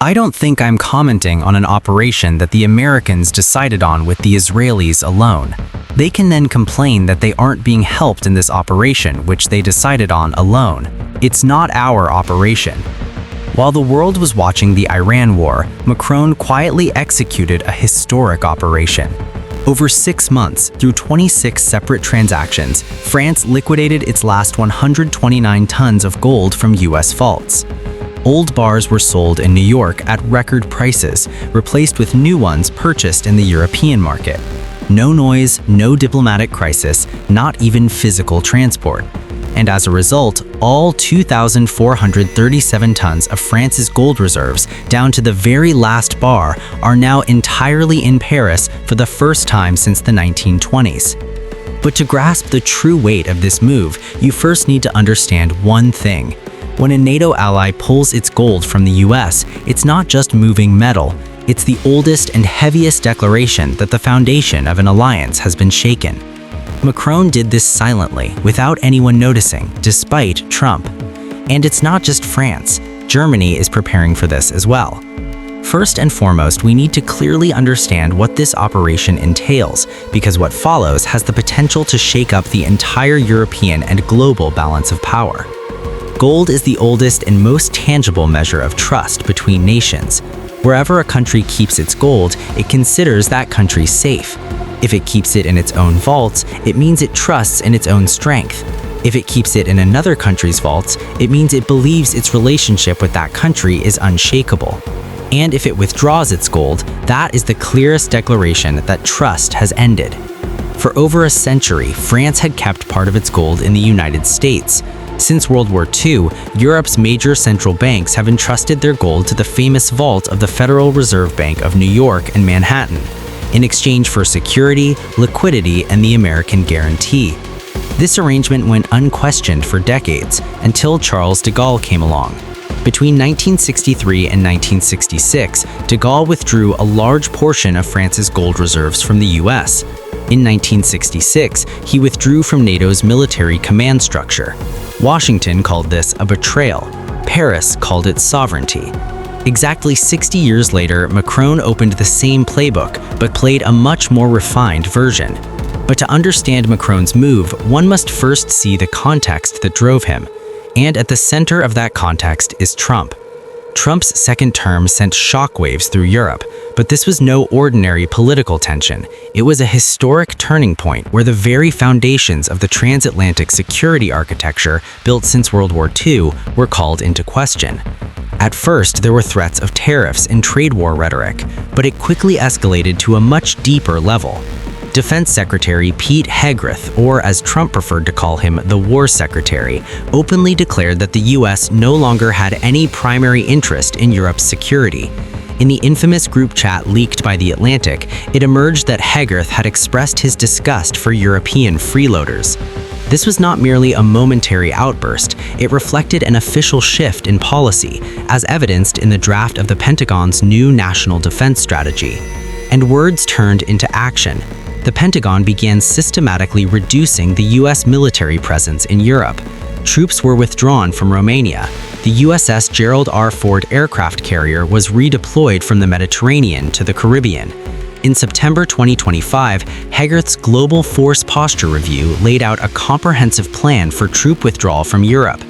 I don't think I'm commenting on an operation that the Americans decided on with the Israelis alone. They can then complain that they aren't being helped in this operation which they decided on alone. It's not our operation. While the world was watching the Iran war, Macron quietly executed a historic operation. Over 6 months, through 26 separate transactions, France liquidated its last 129 tons of gold from US vaults. Old bars were sold in New York at record prices, replaced with new ones purchased in the European market. No noise, no diplomatic crisis, not even physical transport. And as a result, all 2,437 tons of France's gold reserves, down to the very last bar, are now entirely in Paris for the first time since the 1920s. But to grasp the true weight of this move, you first need to understand one thing. When a NATO ally pulls its gold from the US, it's not just moving metal, it's the oldest and heaviest declaration that the foundation of an alliance has been shaken. Macron did this silently, without anyone noticing, despite Trump. And it's not just France. Germany is preparing for this as well. First and foremost, we need to clearly understand what this operation entails, because what follows has the potential to shake up the entire European and global balance of power. Gold is the oldest and most tangible measure of trust between nations. Wherever a country keeps its gold, it considers that country safe. If it keeps it in its own vaults, it means it trusts in its own strength. If it keeps it in another country's vaults, it means it believes its relationship with that country is unshakable. And if it withdraws its gold, that is the clearest declaration that trust has ended. For over a century, France had kept part of its gold in the United States. Since World War II, Europe's major central banks have entrusted their gold to the famous vault of the Federal Reserve Bank of New York and Manhattan, in exchange for security, liquidity, and the American guarantee. This arrangement went unquestioned for decades, until Charles de Gaulle came along. Between 1963 and 1966, de Gaulle withdrew a large portion of France's gold reserves from the US. In 1966, he withdrew from NATO's military command structure. Washington called this a betrayal. Paris called it sovereignty. Exactly 60 years later, Macron opened the same playbook, but played a much more refined version. But to understand Macron's move, one must first see the context that drove him. And at the center of that context is Trump. Trump's second term sent shockwaves through Europe, but this was no ordinary political tension. It was a historic turning point where the very foundations of the transatlantic security architecture built since World War II were called into question. At first, there were threats of tariffs and trade war rhetoric, but it quickly escalated to a much deeper level. Defense Secretary Pete Hegseth, or as Trump preferred to call him, the War Secretary, openly declared that the US no longer had any primary interest in Europe's security. In the infamous group chat leaked by The Atlantic, it emerged that Hegseth had expressed his disgust for European freeloaders. This was not merely a momentary outburst, it reflected an official shift in policy, as evidenced in the draft of the Pentagon's new National Defense Strategy. And words turned into action. The Pentagon began systematically reducing the US military presence in Europe. Troops were withdrawn from Romania. The USS Gerald R. Ford aircraft carrier was redeployed from the Mediterranean to the Caribbean. In September 2025, Hegseth's Global Force Posture Review laid out a comprehensive plan for troop withdrawal from Europe.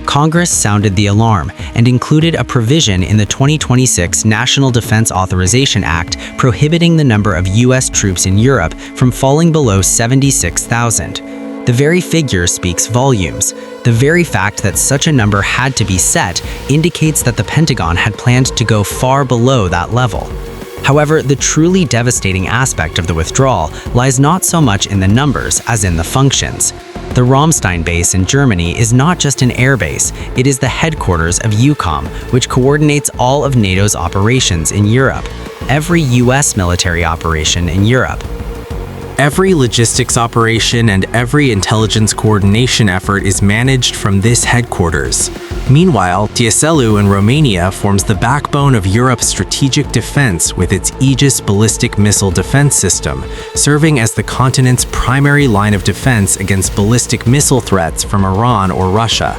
Congress sounded the alarm and included a provision in the 2026 National Defense Authorization Act prohibiting the number of US troops in Europe from falling below 76,000. The very figure speaks volumes. The very fact that such a number had to be set indicates that the Pentagon had planned to go far below that level. However, the truly devastating aspect of the withdrawal lies not so much in the numbers as in the functions. The Ramstein base in Germany is not just an air base, it is the headquarters of EUCOM, which coordinates all of NATO's operations in Europe, every US military operation in Europe. Every logistics operation and every intelligence coordination effort is managed from this headquarters. Meanwhile, Timișoara in Romania forms the backbone of Europe's strategic defense with its Aegis ballistic missile defense system, serving as the continent's primary line of defense against ballistic missile threats from Iran or Russia.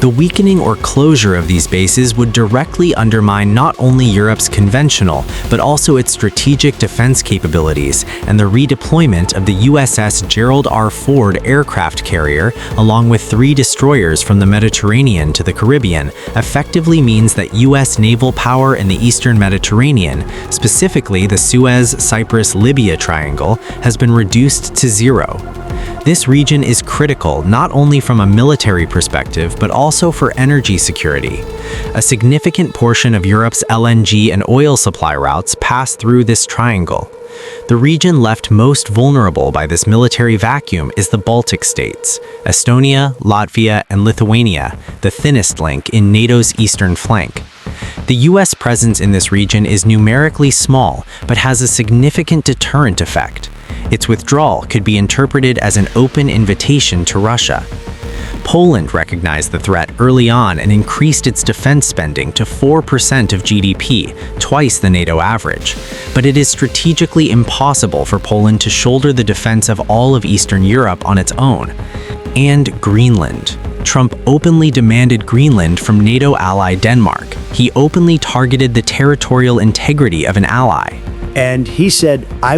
The weakening or closure of these bases would directly undermine not only Europe's conventional, but also its strategic defense capabilities, and the redeployment of the USS Gerald R. Ford aircraft carrier, along with 3 destroyers from the Mediterranean to the Caribbean, effectively means that U.S. naval power in the Eastern Mediterranean, specifically the Suez-Cyprus-Libya triangle, has been reduced to 0. This region is critical not only from a military perspective, but also for energy security. A significant portion of Europe's LNG and oil supply routes pass through this triangle. The region left most vulnerable by this military vacuum is the Baltic states, Estonia, Latvia, and Lithuania, the thinnest link in NATO's eastern flank. The U.S. presence in this region is numerically small, but has a significant deterrent effect. Its withdrawal could be interpreted as an open invitation to Russia. Poland recognized the threat early on and increased its defense spending to 4% of GDP, twice the NATO average. But it is strategically impossible for Poland to shoulder the defense of all of Eastern Europe on its own. And Greenland. Trump openly demanded Greenland from NATO ally Denmark. He openly targeted the territorial integrity of an ally. And he said, I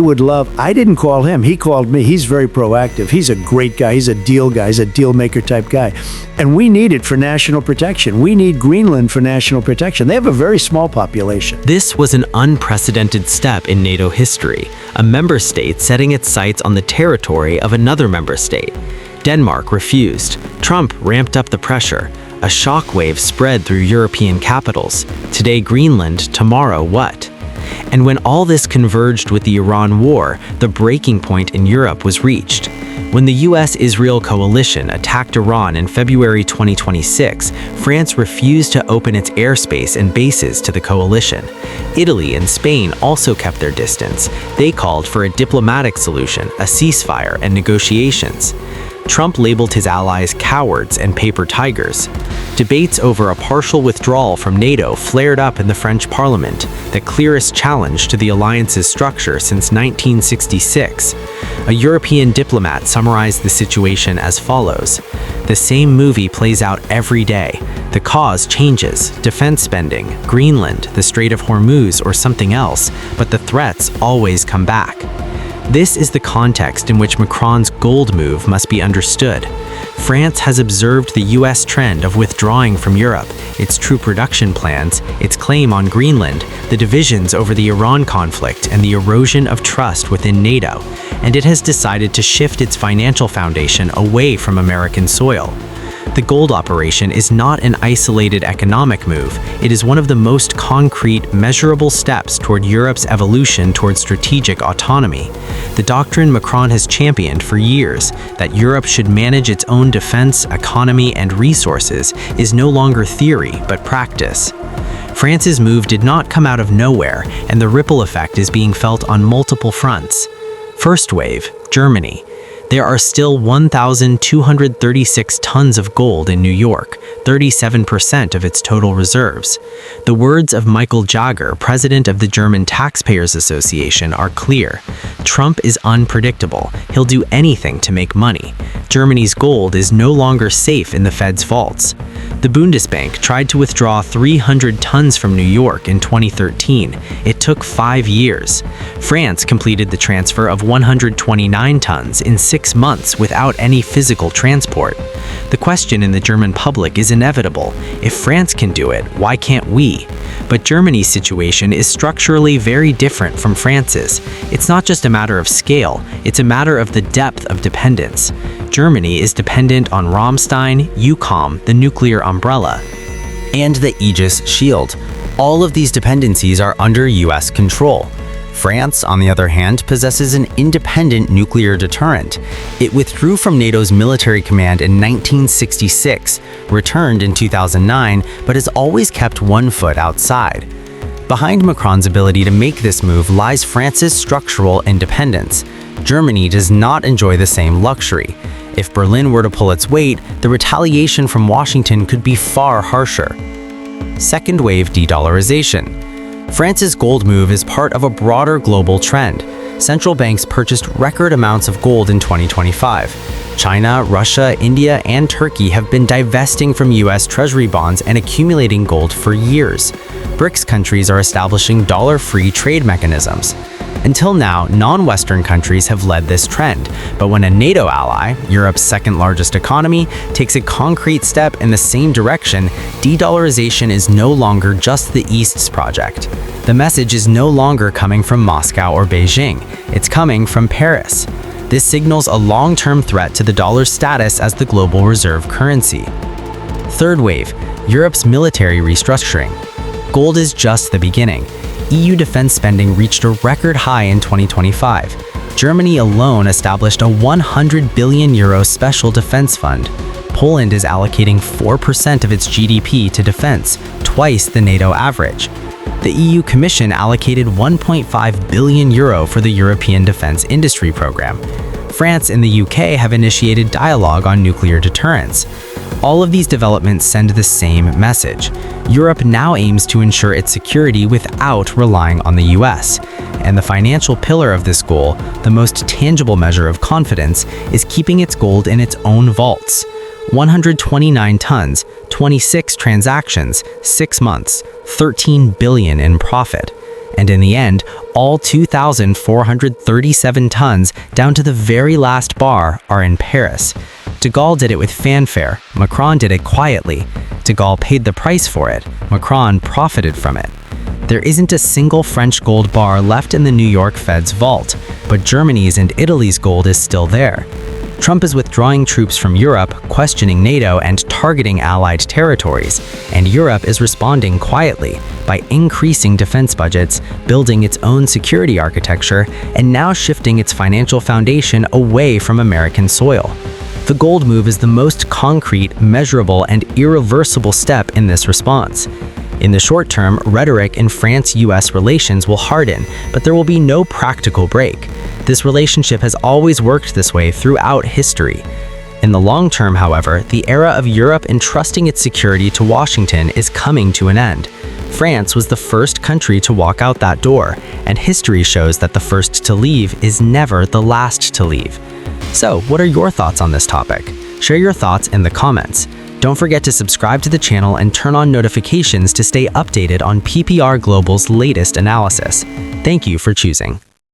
didn't call him, he called me. He's very proactive. He's a great guy. He's a deal guy. He's a deal maker type guy. And we need it for national protection. We need Greenland for national protection. They have a very small population. This was an unprecedented step in NATO history, a member state setting its sights on the territory of another member state. Denmark refused. Trump ramped up the pressure. A shockwave spread through European capitals. Today Greenland, tomorrow what? And when all this converged with the Iran war, the breaking point in Europe was reached. When the US-Israel coalition attacked Iran in February 2026, France refused to open its airspace and bases to the coalition. Italy and Spain also kept their distance. They called for a diplomatic solution, a ceasefire, and negotiations. Trump labeled his allies cowards and paper tigers. Debates over a partial withdrawal from NATO flared up in the French Parliament, the clearest challenge to the alliance's structure since 1966. A European diplomat summarized the situation as follows: the same movie plays out every day. The cause changes, defense spending, Greenland, the Strait of Hormuz, or something else, but the threats always come back. This is the context in which Macron's gold move must be understood. France has observed the US trend of withdrawing from Europe, its troop reduction plans, its claim on Greenland, the divisions over the Iran conflict, and the erosion of trust within NATO, and it has decided to shift its financial foundation away from American soil. The gold operation is not an isolated economic move. It is one of the most concrete, measurable steps toward Europe's evolution toward strategic autonomy. The doctrine Macron has championed for years, that Europe should manage its own defense, economy, and resources, is no longer theory, but practice. France's move did not come out of nowhere, and the ripple effect is being felt on multiple fronts. First wave, Germany. There are still 1,236 tons of gold in New York, 37% of its total reserves. The words of Michael Jager, president of the German Taxpayers Association, are clear. Trump is unpredictable. He'll do anything to make money. Germany's gold is no longer safe in the Fed's vaults. The Bundesbank tried to withdraw 300 tons from New York in 2013. It took 5 years. France completed the transfer of 129 tons in 6 months without any physical transport. The question in the German public is inevitable. If France can do it, why can't we? But Germany's situation is structurally very different from France's. It's not just a matter of scale, it's a matter of the depth of dependence. Germany is dependent on Ramstein, EUCOM, the nuclear umbrella, and the Aegis Shield. All of these dependencies are under US control. France, on the other hand, possesses an independent nuclear deterrent. It withdrew from NATO's military command in 1966, returned in 2009, but has always kept one foot outside. Behind Macron's ability to make this move lies France's structural independence. Germany does not enjoy the same luxury. If Berlin were to pull its weight, the retaliation from Washington could be far harsher. Second wave de-dollarization. France's gold move is part of a broader global trend. Central banks purchased record amounts of gold in 2025. China, Russia, India, and Turkey have been divesting from US Treasury bonds and accumulating gold for years. BRICS countries are establishing dollar-free trade mechanisms. Until now, non-Western countries have led this trend, but when a NATO ally, Europe's second-largest economy, takes a concrete step in the same direction, de-dollarization is no longer just the East's project. The message is no longer coming from Moscow or Beijing, it's coming from Paris. This signals a long-term threat to the dollar's status as the global reserve currency. Third wave, Europe's military restructuring. Gold is just the beginning. EU defense spending reached a record high in 2025. Germany alone established a 100 billion euro special defense fund. Poland is allocating 4% of its GDP to defense, twice the NATO average. The EU Commission allocated 1.5 billion euro for the European Defense Industry Program. France and the UK have initiated dialogue on nuclear deterrence. All of these developments send the same message. Europe now aims to ensure its security without relying on the US. And the financial pillar of this goal, the most tangible measure of confidence, is keeping its gold in its own vaults. 129 tons, 26 transactions, 6 months, 13 billion in profit. And in the end, all 2,437 tons, down to the very last bar, are in Paris. De Gaulle did it with fanfare, Macron did it quietly. De Gaulle paid the price for it, Macron profited from it. There isn't a single French gold bar left in the New York Fed's vault, but Germany's and Italy's gold is still there. Trump is withdrawing troops from Europe, questioning NATO and targeting allied territories, and Europe is responding quietly by increasing defense budgets, building its own security architecture, and now shifting its financial foundation away from American soil. The gold move is the most concrete, measurable, and irreversible step in this response. In the short term, rhetoric in France-US relations will harden, but there will be no practical break. This relationship has always worked this way throughout history. In the long term, however, the era of Europe entrusting its security to Washington is coming to an end. France was the first country to walk out that door, and history shows that the first to leave is never the last to leave. So, what are your thoughts on this topic? Share your thoughts in the comments. Don't forget to subscribe to the channel and turn on notifications to stay updated on PPR Global's latest analysis. Thank you for choosing.